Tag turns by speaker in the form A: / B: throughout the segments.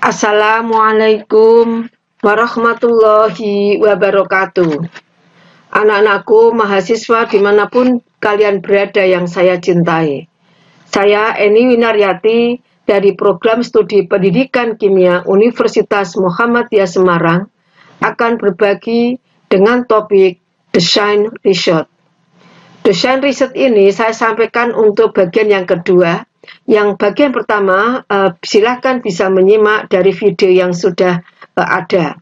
A: Assalamualaikum warahmatullahi wabarakatuh. Anak-anakku mahasiswa dimanapun kalian berada yang saya cintai. Saya Eni Winaryati dari Program Studi Pendidikan Kimia Universitas Muhammadiyah Semarang akan berbagi dengan topik Desain Riset. Desain riset ini saya sampaikan untuk bagian yang kedua. Yang bagian pertama, silakan bisa menyimak dari video yang sudah ada.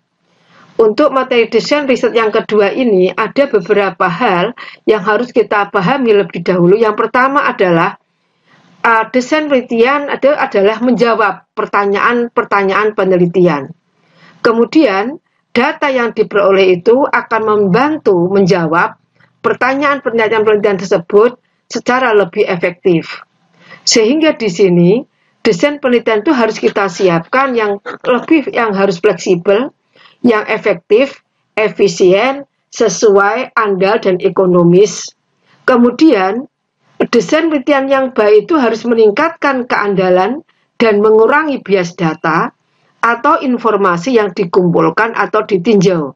A: Untuk materi desain riset yang kedua ini, ada beberapa hal yang harus kita pahami lebih dahulu. Yang pertama adalah, desain penelitian adalah menjawab pertanyaan-pertanyaan penelitian. Kemudian, data yang diperoleh itu akan membantu menjawab pertanyaan-pertanyaan penelitian tersebut secara lebih efektif. Sehingga di sini desain penelitian itu harus kita siapkan yang harus fleksibel, yang efektif, efisien, sesuai, andal dan ekonomis. Kemudian desain penelitian yang baik itu harus meningkatkan keandalan dan mengurangi bias data atau informasi yang dikumpulkan atau ditinjau.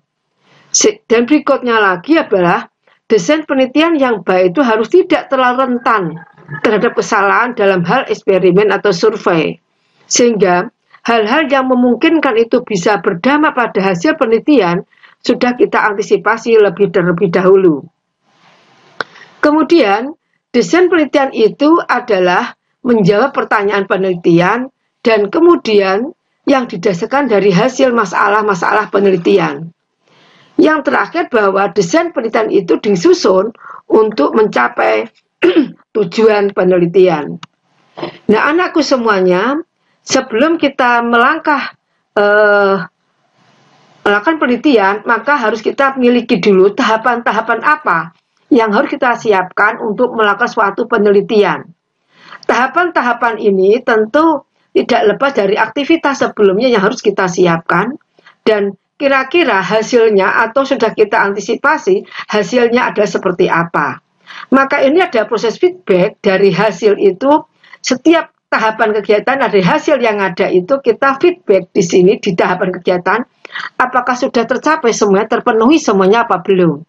A: Dan berikutnya lagi adalah desain penelitian yang baik itu harus tidak terlalu rentan terhadap kesalahan dalam hal eksperimen atau survei, sehingga hal-hal yang memungkinkan itu bisa berdampak pada hasil penelitian sudah kita antisipasi lebih dahulu. Kemudian, desain penelitian itu adalah menjawab pertanyaan penelitian dan kemudian yang didasarkan dari hasil masalah-masalah penelitian. Yang terakhir bahwa desain penelitian itu disusun untuk mencapai tujuan penelitian. Nah, anakku semuanya, sebelum kita melakukan penelitian, maka harus kita miliki dulu tahapan-tahapan apa yang harus kita siapkan untuk melakukan suatu penelitian. Tahapan-tahapan ini tentu tidak lepas dari aktivitas sebelumnya yang harus kita siapkan, dan kira-kira hasilnya atau sudah kita antisipasi hasilnya adalah seperti apa. Maka ini ada proses feedback dari hasil itu. Setiap tahapan kegiatan dari hasil yang ada itu kita feedback di sini di tahapan kegiatan. Apakah sudah tercapai semuanya, terpenuhi semuanya apa belum.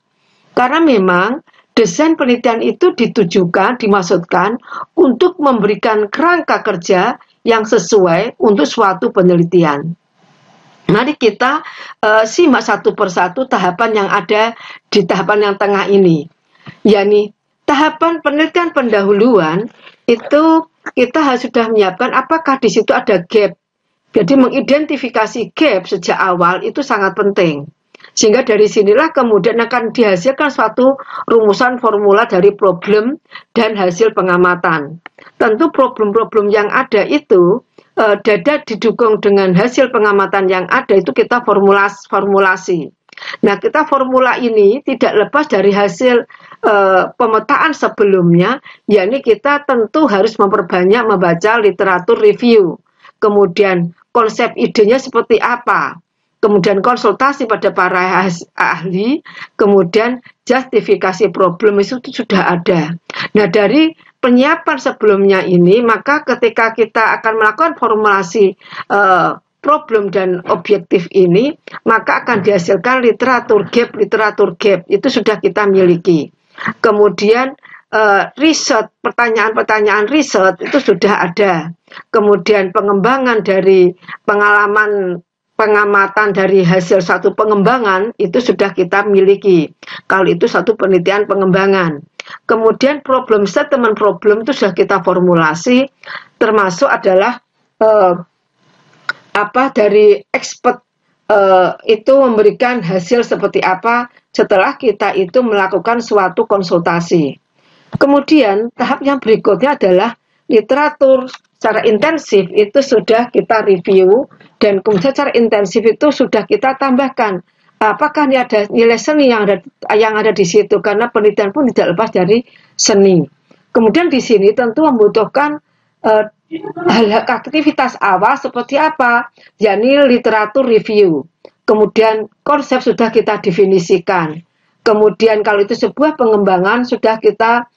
A: Karena memang desain penelitian itu dimaksudkan untuk memberikan kerangka kerja yang sesuai untuk suatu penelitian. Mari kita simak satu persatu tahapan yang ada di tahapan yang tengah ini. yakni tahapan penelitian pendahuluan itu kita harus sudah menyiapkan apakah di situ ada gap. Jadi mengidentifikasi gap sejak awal itu sangat penting. Sehingga dari sinilah kemudian akan dihasilkan suatu rumusan formula dari problem dan hasil pengamatan. Tentu problem-problem yang ada itu didukung dengan hasil pengamatan yang ada itu kita formulasi. Nah, kita formula ini tidak lepas dari hasil pemetaan sebelumnya, yakni kita tentu harus memperbanyak membaca literatur review. Kemudian konsep idenya seperti apa, kemudian konsultasi pada para ahli, kemudian justifikasi problem itu sudah ada. Nah, dari penyiapan sebelumnya ini, maka ketika kita akan melakukan formulasi problem dan objektif ini, maka akan dihasilkan literatur gap itu sudah kita miliki. Kemudian riset, pertanyaan-pertanyaan riset itu sudah ada. Kemudian pengembangan dari pengamatan dari hasil satu pengembangan itu sudah kita miliki. Kalau itu satu penelitian pengembangan. Kemudian problem statement problem itu sudah kita formulasi, termasuk adalah dari expert itu memberikan hasil seperti apa setelah kita itu melakukan suatu konsultasi. Kemudian tahap yang berikutnya adalah literatur secara intensif itu sudah kita review, dan kemudian secara intensif itu sudah kita tambahkan apakah ini ada nilai seni yang ada di situ, karena penelitian pun tidak lepas dari seni. Kemudian di sini tentu membutuhkan aktivitas awal seperti apa, yakni literatur review. Kemudian konsep sudah kita definisikan. Kemudian kalau itu sebuah pengembangan sudah kita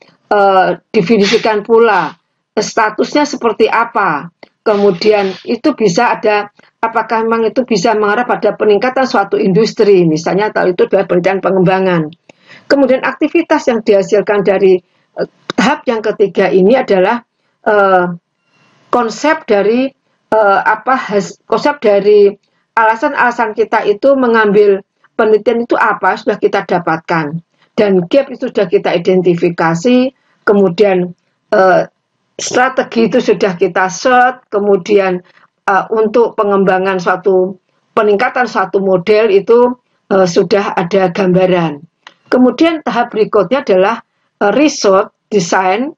A: definisikan pula statusnya seperti apa. Kemudian itu bisa ada apakah memang itu bisa mengarah pada peningkatan suatu industri, misalnya atau itu adalah penelitian pengembangan. Kemudian aktivitas yang dihasilkan dari tahap yang ketiga ini adalah konsep dari konsep dari alasan-alasan kita itu mengambil penelitian itu apa sudah kita dapatkan, dan gap itu sudah kita identifikasi, kemudian strategi itu sudah kita set, kemudian untuk pengembangan peningkatan suatu model itu sudah ada gambaran. Kemudian tahap berikutnya adalah research, desain,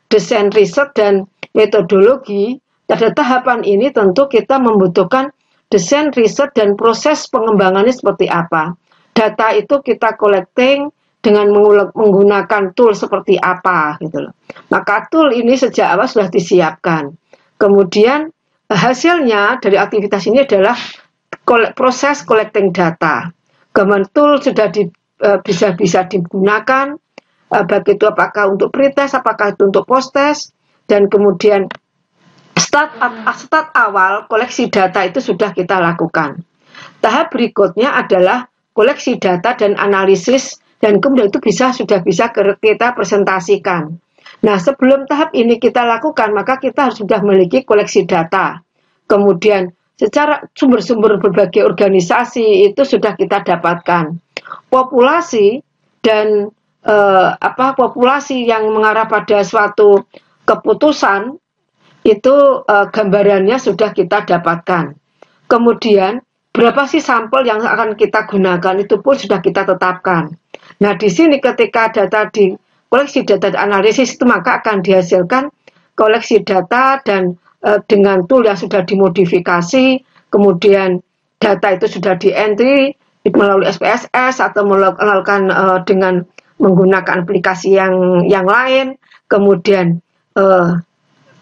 A: desain riset dan metodologi. Pada tahapan ini tentu kita membutuhkan desain riset dan proses pengembangannya seperti apa. Data itu kita collecting dengan menggunakan tool seperti apa gitu loh. Maka tool ini sejak awal sudah disiapkan. Kemudian hasilnya dari aktivitas ini adalah proses collecting data. Kemudian tool sudah bisa digunakan, baik itu apakah untuk pretest, apakah itu untuk post-test, dan kemudian start awal koleksi data itu sudah kita lakukan. Tahap berikutnya adalah koleksi data dan analisis, dan kemudian itu sudah bisa kita presentasikan. Nah, sebelum tahap ini kita lakukan, maka kita harus sudah memiliki koleksi data. Kemudian secara sumber-sumber berbagai organisasi itu sudah kita dapatkan. Populasi dan populasi yang mengarah pada suatu keputusan itu gambarannya sudah kita dapatkan. Kemudian berapa sih sampel yang akan kita gunakan itu pun sudah kita tetapkan. Nah, di sini ketika koleksi data analisis itu maka akan dihasilkan koleksi data dan dengan tool yang sudah dimodifikasi, kemudian data itu sudah di-entry melalui SPSS atau melakukan dengan menggunakan aplikasi yang lain, kemudian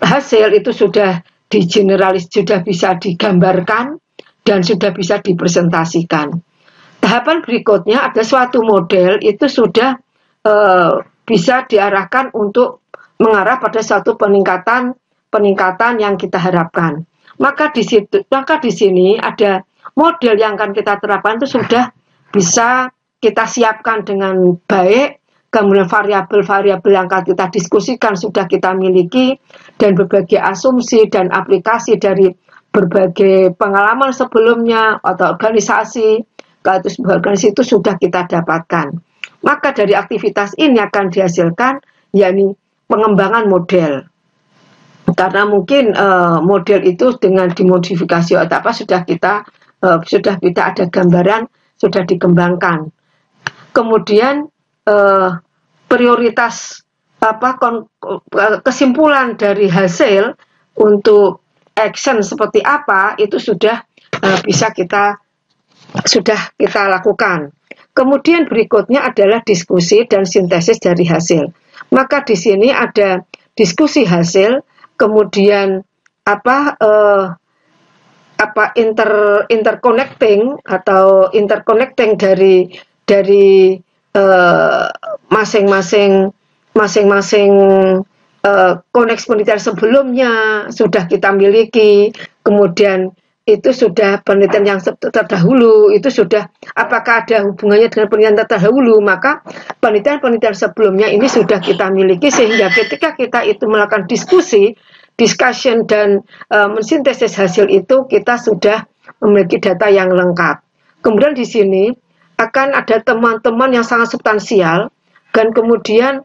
A: hasil itu sudah sudah bisa digambarkan dan sudah bisa dipresentasikan. Tahapan berikutnya ada suatu model itu sudah bisa diarahkan untuk mengarah pada suatu peningkatan yang kita harapkan. Maka di sini ada model yang akan kita terapkan itu sudah bisa kita siapkan dengan baik, kemudian variabel-variabel yang akan kita diskusikan sudah kita miliki, dan berbagai asumsi dan aplikasi dari berbagai pengalaman sebelumnya atau organisasi, kalau itu sebuah organisasi itu sudah kita dapatkan. Maka dari aktivitas ini akan dihasilkan yakni pengembangan model. Karena mungkin model itu dengan dimodifikasi atau apa sudah kita ada gambaran, sudah dikembangkan. Kemudian prioritas kesimpulan dari hasil untuk action seperti apa itu sudah bisa kita lakukan. Kemudian berikutnya adalah diskusi dan sintesis dari hasil. Maka di sini ada diskusi hasil, kemudian interconnecting dari masing-masing koneksi penelitian sebelumnya sudah kita miliki, kemudian itu sudah penelitian yang terdahulu, itu sudah apakah ada hubungannya dengan penelitian terdahulu, maka penelitian sebelumnya ini sudah kita miliki, sehingga ketika kita itu melakukan discussion dan mensintesis hasil itu kita sudah memiliki data yang lengkap. Kemudian di sini akan ada teman-teman yang sangat substansial, dan kemudian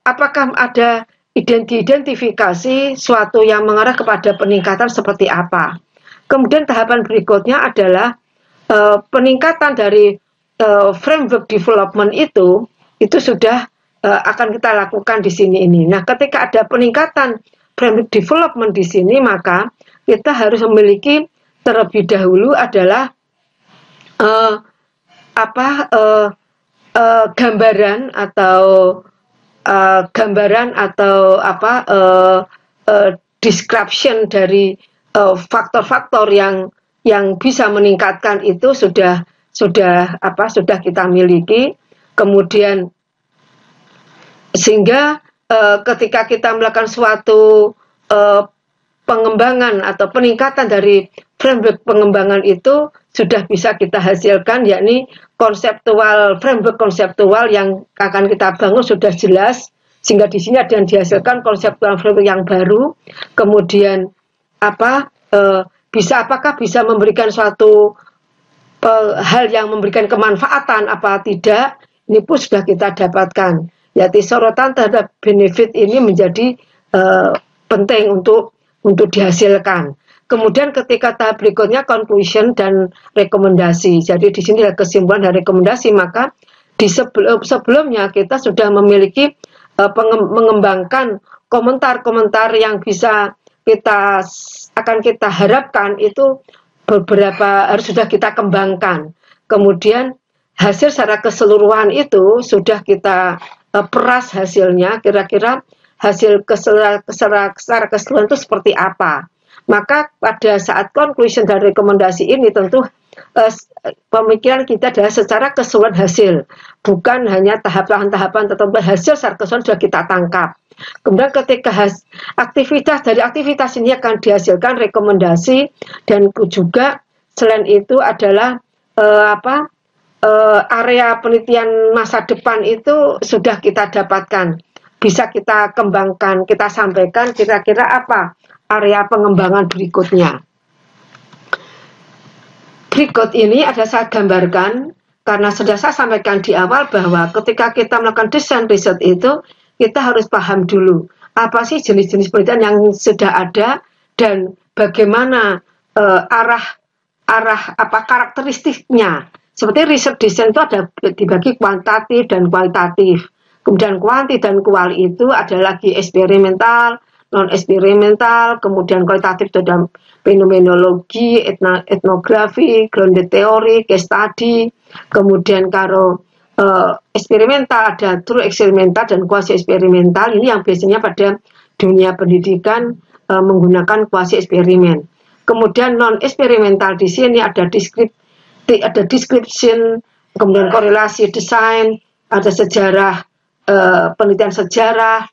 A: apakah ada identifikasi suatu yang mengarah kepada peningkatan seperti apa. Kemudian tahapan berikutnya adalah peningkatan dari framework development itu sudah akan kita lakukan di sini ini. Nah, ketika ada peningkatan framework development di sini, maka kita harus memiliki terlebih dahulu adalah gambaran atau description dari faktor-faktor yang bisa meningkatkan itu sudah kita miliki. Kemudian sehingga ketika kita melakukan suatu pengembangan atau peningkatan dari framework pengembangan itu sudah bisa kita hasilkan, yakni framework konseptual yang akan kita bangun sudah jelas, sehingga di sini ada yang dihasilkan konseptual framework yang baru. Kemudian apakah bisa memberikan suatu hal yang memberikan kemanfaatan apa tidak, ini pun sudah kita dapatkan. Yaitu sorotan terhadap benefit ini menjadi penting untuk dihasilkan. Kemudian ketika tahap berikutnya conclusion dan rekomendasi. Jadi di sini ada kesimpulan dan rekomendasi, maka di sebelumnya kita sudah memiliki mengembangkan komentar-komentar yang bisa akan kita harapkan itu beberapa harus sudah kita kembangkan. Kemudian hasil secara keseluruhan itu sudah kita peras hasilnya, kira-kira hasil secara keseluruhan itu seperti apa. Maka pada saat conclusion dan rekomendasi ini tentu pemikiran kita adalah secara keseluruhan hasil, bukan hanya tahapan-tahapan tertentu. Hasil secara keseluruhan sudah kita tangkap. Kemudian ketika dari aktivitas ini akan dihasilkan rekomendasi, dan juga selain itu adalah area penelitian masa depan itu sudah kita dapatkan, bisa kita kembangkan, kita sampaikan kira-kira apa area pengembangan berikutnya. Berikut ini ada saya gambarkan, karena sudah saya sampaikan di awal bahwa ketika kita melakukan desain riset itu, kita harus paham dulu apa sih jenis-jenis penelitian yang sudah ada dan bagaimana karakteristiknya. Seperti riset desain itu ada dibagi kuantitatif dan kualitatif. Kemudian kuanti dan kuali itu ada lagi eksperimental, non eksperimental, kemudian kualitatif itu ada fenomenologi, etnografi, grounded theory, case study, kemudian kalau eksperimental ada true eksperimental dan kuasi eksperimental. Ini yang biasanya pada dunia pendidikan menggunakan kuasi eksperimen. Kemudian non eksperimental di sini ada description, kemudian korelasi desain, ada sejarah, penelitian sejarah.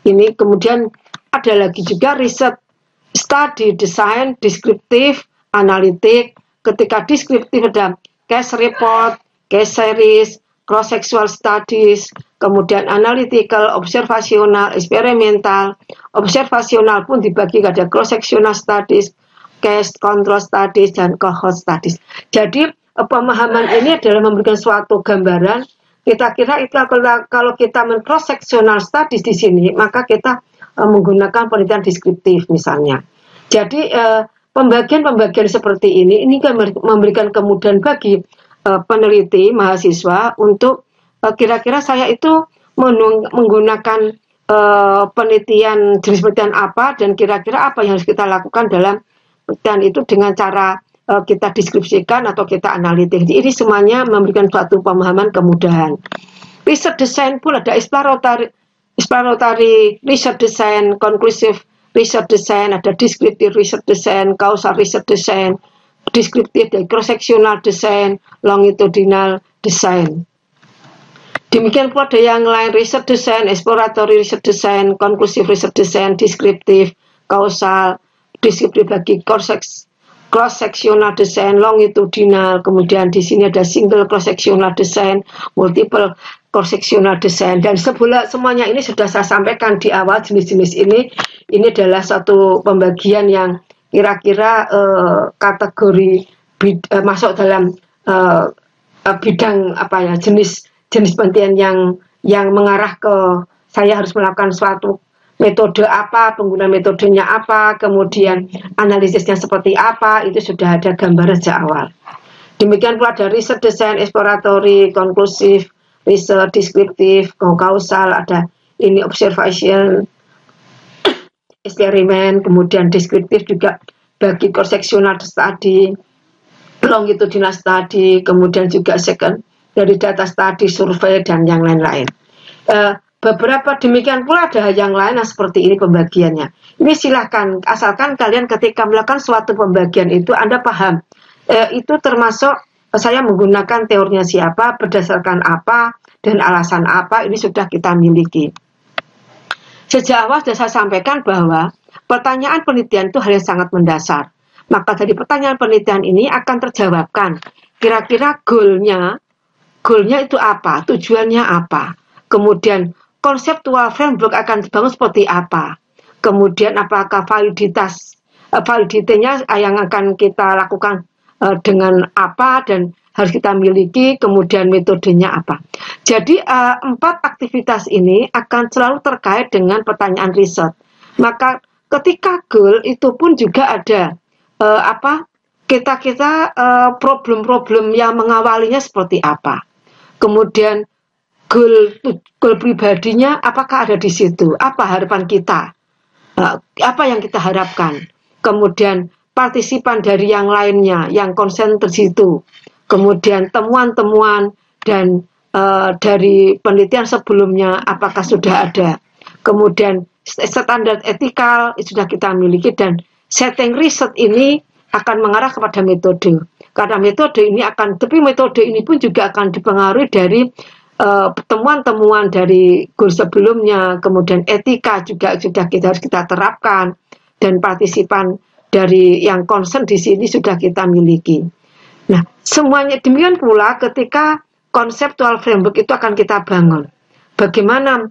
A: Ini kemudian ada lagi juga riset study desain, deskriptif, analitik. Ketika deskriptif ada case report, case series, cross-sectional studies, kemudian analytical, observational, eksperimental. Observational pun dibagi ada cross-sectional studies, case control studies, dan cohort studies. Jadi pemahaman ini adalah memberikan suatu gambaran. Kita kira itu kalau kita men-cross-sectional studies di sini, maka kita menggunakan penelitian deskriptif misalnya. Jadi pembagian-pembagian seperti ini kan memberikan kemudahan bagi peneliti, mahasiswa untuk kira-kira saya itu menggunakan jenis penelitian apa, dan kira-kira apa yang harus kita lakukan dalam penelitian itu dengan cara kita deskripsikan atau kita analitik. Jadi ini semuanya memberikan suatu pemahaman kemudahan. Research design pun ada exploratory research design, conclusive research design, ada descriptive research design, causal research design, deskriptif dan cross-sectional design, longitudinal design. Demikian pula ada yang lain, research design, exploratory research design, conclusive research design, deskriptif, causal, deskriptif lagi, cross-sectional design, longitudinal. Kemudian di sini ada single cross-sectional design, multiple cross-sectional design, dan semuanya ini sudah saya sampaikan di awal. Jenis-jenis ini adalah satu pembagian yang kira-kira kategori masuk dalam bidang jenis penelitian yang mengarah ke saya harus melakukan suatu metode apa, penggunaan metodenya apa, kemudian analisisnya seperti apa, itu sudah ada gambaran sejak awal. Demikian pula ada research design, exploratory, conclusive, research, deskriptif, causal, ada ini observation, eksperimen, kemudian deskriptif juga bagi cross-sectional study, longitudinal study, kemudian juga second dari data study, survei, dan yang lain-lain. Beberapa demikian pula ada yang lain seperti ini pembagiannya. Ini silahkan, asalkan kalian ketika melakukan suatu pembagian itu Anda paham. Itu termasuk saya menggunakan teorinya siapa, berdasarkan apa, dan alasan apa, ini sudah kita miliki. Sejak awal sudah saya sampaikan bahwa Pertanyaan penelitian itu hal yang sangat mendasar. Maka dari pertanyaan penelitian ini akan terjawabkan kira-kira goalnya itu apa, tujuannya apa. Kemudian konseptual framework akan dibangun seperti apa. Kemudian apakah validitinya yang akan kita lakukan dengan apa dan harus kita miliki, kemudian metodenya apa. Jadi 4 aktivitas ini akan selalu terkait dengan pertanyaan riset. Maka ketika goal itu pun juga ada problem-problem yang mengawalinya seperti apa. Kemudian goal pribadinya apakah ada di situ? Apa harapan kita? Apa yang kita harapkan? Kemudian partisipan dari yang lainnya yang konsen di situ. Kemudian temuan-temuan dan dari penelitian sebelumnya apakah sudah ada. Kemudian standar etikal sudah kita miliki dan setting riset ini akan mengarah kepada metode. Karena metode ini tapi metode ini pun juga akan dipengaruhi dari temuan-temuan dari goal sebelumnya, kemudian etika juga sudah harus kita terapkan dan partisipan dari yang concern di sini sudah kita miliki. Nah, semuanya demikian pula ketika konseptual framework itu akan kita bangun. Bagaimana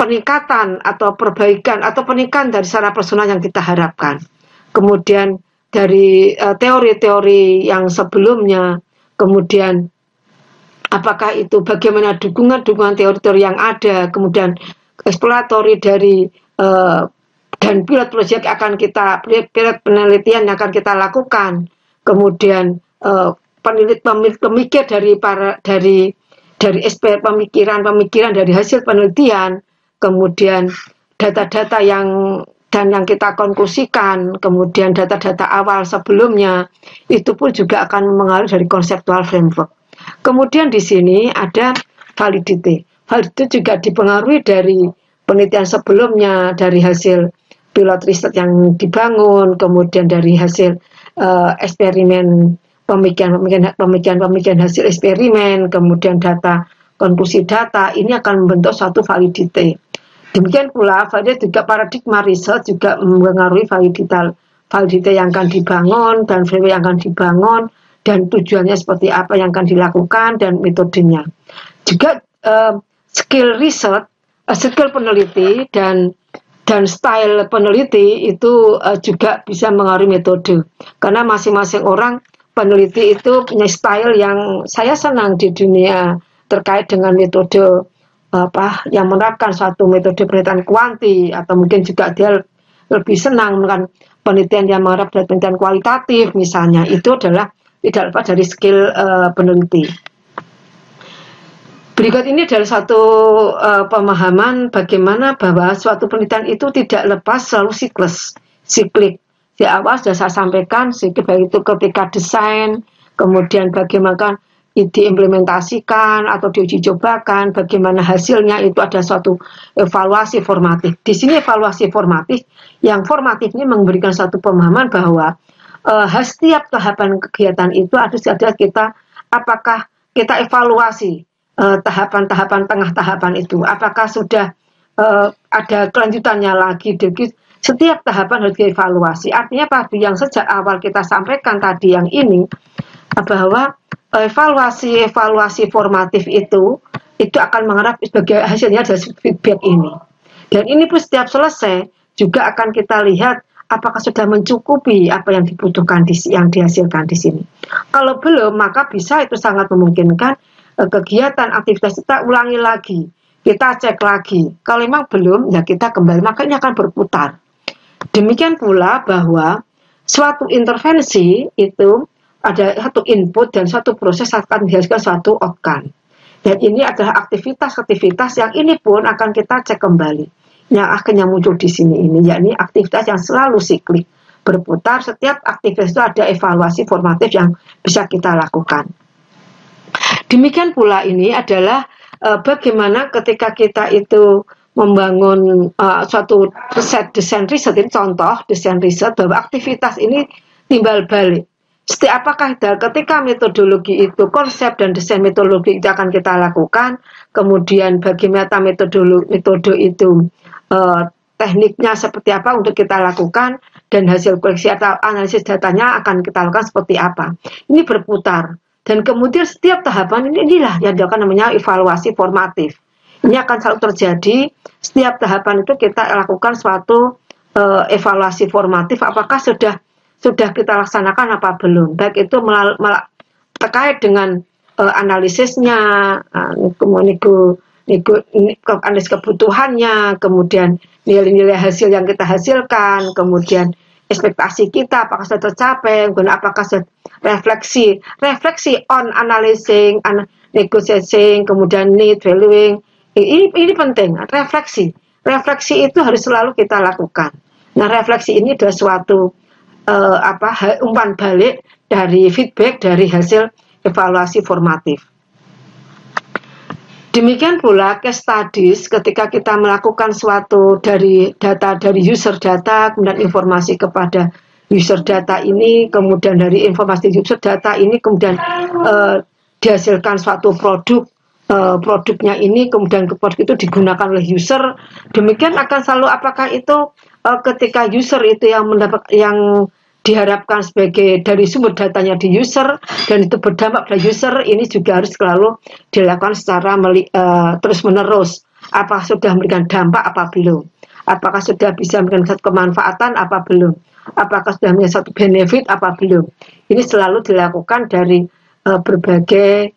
A: peningkatan atau perbaikan atau peningkatan dari secara personal yang kita harapkan. Kemudian dari teori-teori yang sebelumnya, kemudian apakah itu bagaimana dukungan teori-teori yang ada, kemudian eksploratory dari dan pilot project pilot penelitian yang akan kita lakukan, kemudian pemikir dari pemikiran dari hasil penelitian, kemudian data-data yang kita konklusikan, kemudian data-data awal sebelumnya, itu pun juga akan mengaruhi dari konseptual framework. Kemudian di sini ada validity. Validity juga dipengaruhi dari penelitian sebelumnya, dari hasil pilot riset yang dibangun, kemudian dari hasil eksperimen, pemikiran hasil eksperimen, kemudian data, konklusi data, ini akan membentuk suatu validity. Demikian pula juga paradigma riset juga mengaruhi validity yang akan dibangun dan framework yang akan dibangun dan tujuannya seperti apa yang akan dilakukan dan metodenya. Juga skill riset, skill peneliti dan style peneliti itu juga bisa mengaruhi metode. Karena masing-masing orang peneliti itu punya style yang saya senang di dunia terkait dengan metode yang menerapkan suatu metode penelitian kuanti, atau mungkin juga dia lebih senang dengan penelitian yang menerapkan penelitian kualitatif misalnya. Itu adalah tidak lepas dari skill peneliti. Berikut ini adalah satu pemahaman bagaimana bahwa suatu penelitian itu tidak lepas selalu siklik. Di awal sudah saya sampaikan, baik itu ketika desain, kemudian bagaimana diimplementasikan atau diuji cobakan, bagaimana hasilnya itu ada suatu evaluasi formatif. Di sini evaluasi formatif, yang formatif ini memberikan satu pemahaman bahwa setiap tahapan kegiatan itu ada apakah kita evaluasi tahapan-tahapan tengah tahapan itu, apakah sudah ada kelanjutannya lagi. Setiap tahapan harus dievaluasi. Artinya apa? Yang sejak awal kita sampaikan tadi yang ini, bahwa evaluasi formatif itu akan mengarah sebagai hasilnya dari feedback ini. Dan ini pun setiap selesai juga akan kita lihat apakah sudah mencukupi apa yang dibutuhkan yang dihasilkan di sini. Kalau belum, maka bisa itu sangat memungkinkan kegiatan aktivitas kita ulangi lagi, kita cek lagi. Kalau memang belum, ya kita kembali, maka ini akan berputar. Demikian pula bahwa suatu intervensi itu ada satu input dan satu proses akan dihasilkan suatu outcome. Dan ini adalah aktivitas-aktivitas yang ini pun akan kita cek kembali. Yang akhirnya muncul di sini ini, yakni aktivitas yang selalu siklik, berputar. Setiap aktivitas itu ada evaluasi formatif yang bisa kita lakukan. Demikian pula ini adalah bagaimana ketika kita itu membangun suatu desain riset, ini contoh desain riset bahwa aktivitas ini timbal balik. Apakah ketika metodologi itu, konsep dan desain metodologi itu akan kita lakukan, kemudian bagaimana metode itu tekniknya seperti apa untuk kita lakukan, dan hasil koleksi atau analisis datanya akan kita lakukan seperti apa. Ini berputar. Dan kemudian setiap tahapan inilah yang dilakukan namanya evaluasi formatif. Ini akan selalu terjadi, setiap tahapan itu kita lakukan suatu evaluasi formatif, apakah sudah kita laksanakan apa belum. Baik itu terkait dengan analisisnya, analisis kebutuhannya, kemudian nilai-nilai hasil yang kita hasilkan, kemudian ekspektasi kita apakah sudah tercapai, kemudian apakah sudah refleksi on analyzing, negotiating, kemudian need, valuing. Ini penting, refleksi itu harus selalu kita lakukan. Nah, refleksi ini adalah suatu umpan balik dari feedback dari hasil evaluasi formatif. Demikian pula case studies ketika kita melakukan suatu dari user data, kemudian informasi kepada user data ini, kemudian dari informasi user data ini kemudian dihasilkan suatu produknya ini, kemudian produk itu digunakan oleh user. Demikian akan selalu apakah itu ketika user itu yang diharapkan sebagai dari sumber datanya di user dan itu berdampak pada user, ini juga harus selalu dilakukan secara terus menerus. Apakah sudah memberikan dampak apa belum? Apakah sudah bisa memberikan satu kemanfaatan apa belum? Apakah sudah memberikan satu benefit apa belum? Ini selalu dilakukan dari berbagai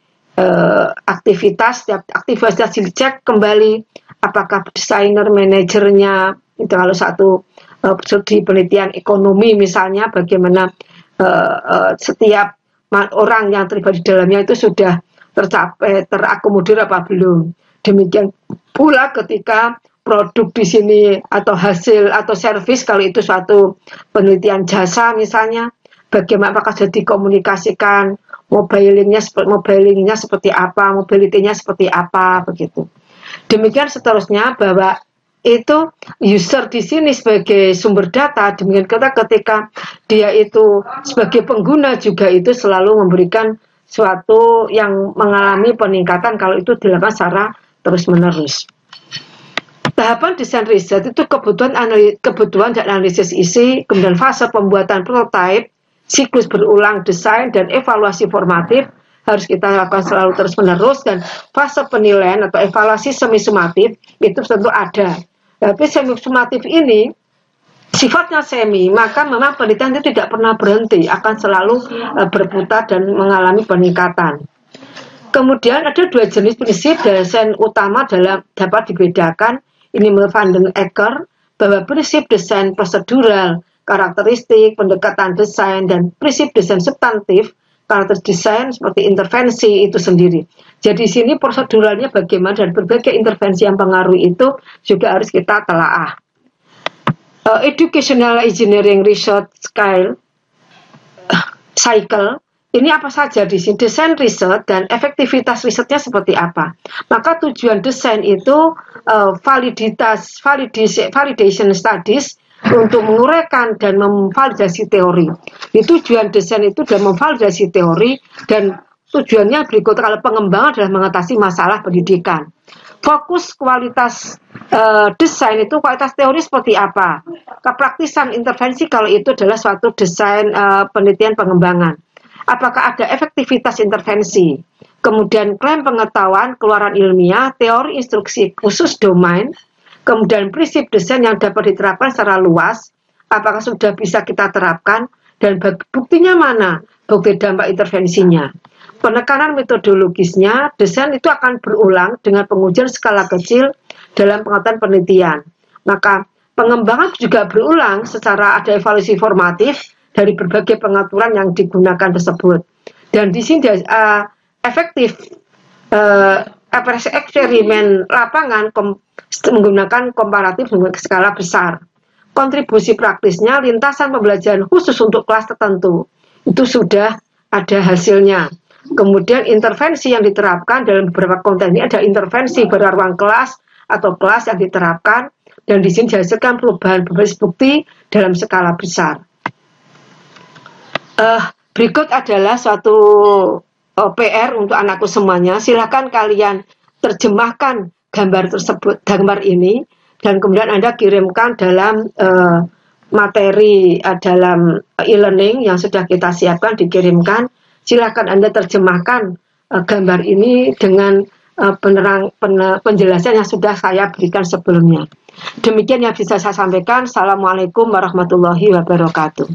A: aktivitas. Setiap aktivitas dicek kembali apakah desainer, manajernya itu kalau satu di penelitian ekonomi misalnya, bagaimana setiap orang yang terlibat di dalamnya itu sudah terakomodir apa belum. Demikian pula ketika produk di sini atau hasil atau servis, kalau itu suatu penelitian jasa misalnya, bagaimana apakah sudah dikomunikasikan, mobilingnya seperti apa, mobility-nya seperti apa, begitu. Demikian seterusnya, bahwa itu user di sini sebagai sumber data, demikian ketika dia itu sebagai pengguna juga itu selalu memberikan suatu yang mengalami peningkatan kalau itu dilakukan secara terus-menerus. Tahapan desain riset itu kebutuhan dan analisis isi, kemudian fase pembuatan prototipe, siklus berulang desain dan evaluasi formatif harus kita lakukan selalu terus-menerus, dan fase penilaian atau evaluasi semi-sumatif itu tentu ada. Tapi semi-sumatif ini sifatnya semi, maka memang penelitian itu tidak pernah berhenti, akan selalu berputar dan mengalami peningkatan. Kemudian ada dua jenis prinsip desain utama dapat dibedakan. Ini menurut Van den Acker, bahwa prinsip desain prosedural, karakteristik, pendekatan desain, dan prinsip desain substantif, karakter desain seperti intervensi itu sendiri. Jadi sini proseduralnya bagaimana dan berbagai intervensi yang pengaruhi itu juga harus kita telaah. Educational engineering research cycle ini apa saja di sini? Desain riset dan efektivitas risetnya seperti apa? Maka tujuan desain itu validation studies untuk menguraikan dan memvalidasi teori. Tujuan desain itu adalah memvalidasi teori, dan tujuannya berikut. Kalau pengembangan adalah mengatasi masalah pendidikan. Fokus kualitas desain itu kualitas teori seperti apa? Kepraktisan intervensi kalau itu adalah suatu desain penelitian pengembangan. Apakah ada efektivitas intervensi? Kemudian klaim pengetahuan, keluaran ilmiah, teori instruksi khusus domain, kemudian prinsip desain yang dapat diterapkan secara luas, apakah sudah bisa kita terapkan, dan buktinya mana? Bukti dampak intervensinya. Penekanan metodologisnya, desain itu akan berulang dengan pengujian skala kecil dalam pengetahuan penelitian. Maka pengembangan juga berulang secara ada evaluasi formatif dari berbagai pengaturan yang digunakan tersebut. Dan di sini efektif eksperimen lapangan menggunakan komparatif dengan skala besar. Kontribusi praktisnya, lintasan pembelajaran khusus untuk kelas tertentu, itu sudah ada hasilnya. Kemudian intervensi yang diterapkan dalam beberapa konten ini ada intervensi pada ruang kelas atau kelas yang diterapkan, dan di sini dihasilkan perubahan berbasis bukti dalam skala besar. Berikut adalah suatu PR untuk anakku semuanya. Silakan kalian terjemahkan gambar tersebut, gambar ini, dan kemudian Anda kirimkan dalam materi dalam e-learning yang sudah kita siapkan, dikirimkan. Silakan Anda terjemahkan gambar ini dengan penjelasan yang sudah saya berikan sebelumnya. Demikian yang bisa saya sampaikan. Assalamualaikum warahmatullahi wabarakatuh.